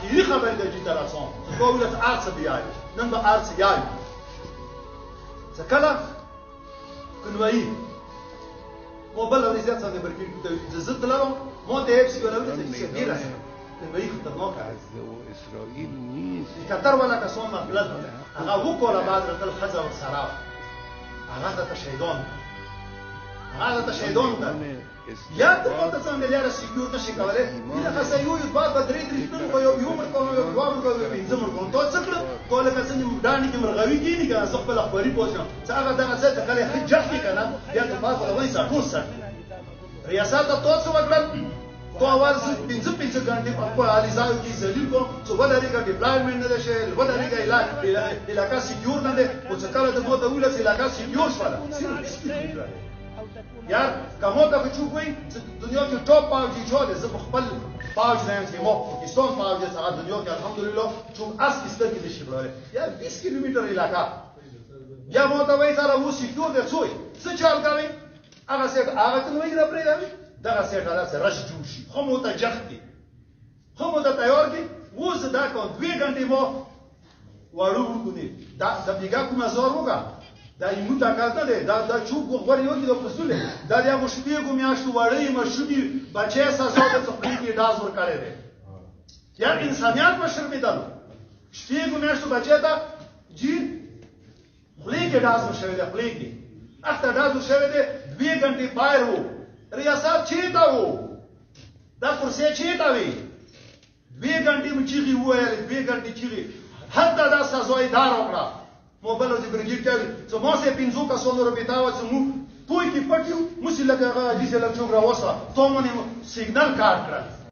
اخیری خبر د دې ترڅون کوم له ارڅ بیاي نن به ارڅ یای څه کله کنوي مو بل ورځ ځات څنګه برګی ته زت لرم مو ته اف سی ولا څه ډیره کنوي خطرناک اسرائیل نیست کتر ولا کسان مغلط هغه وکوله بعد رتل خزه او سرا هغه ته شیطان ده یا ته ته څنګه لاره سکیور ته شي کوله دا خاصه یو دوه بدرې درې نو یو مر کوم یو دوه مر کوم پنځه مر کوم ته څه کړ کوله کسان مډانی کې مرغوي کینی کنه زه خپل خبري پوښتنه څه هغه دغه څه ته کله حجت کې کنه یا ته په خپل وای ساتو سر ریاست ته څه وکړل تو اول پنځه غنټې په خپل الیزاو کې ذلیل کوم څه ولري کا ډیپلایمنټ نه شي ولري کا علاقه سکیور نه ده او څه کله د مو ته ویل چې علاقه سکیور شوه یار کومه ته چې کوی دنیا کې ټاپ پاوجي جوړه زه خپل پاوج نه یم چې مو پاکستان پاوج سره دنیا کې الحمدلله چې اس کیستر کې شي بلاره یار 20 کیلومتر علاقه یا مو ته وای سره مو سکیور ده څه چال کوي هغه ته نوې را پرې دی دغه سیټه سره رش جوړ شي خو مو ته جختی خو مو ته تیار کی وو زه دا کوم 2 غنټې مو وړو ورکونی دا د بیګا کوم زور وګا دا یمو تا کارته ده دا چوب غوړ یو کې د پسوله دا یا مو شپې کوم یاشتو وړې مشوبي بچي ساسو د خپل کې داس ور کړی دی یا انسانيت په شرمېدل شپې کوم یاشتو بچي دا جی خپل کې داس ور شوی دی خپل کې اته داس ور شوی دی 2 غنټې بایره وو ریاست چیتا وو دا کرسی چیتا وی 2 غنټې مو چیغي وایي 2 غنټې چیغي حتی دا سزای دار وکړه موبایل د برګیر کې څو ما سه 500 کسانو ربيتاو چې مو پوي کې پټیو مو سې لګا غا دي سه لږ څوک راوسه ته مونږ سیګنال کارت کړ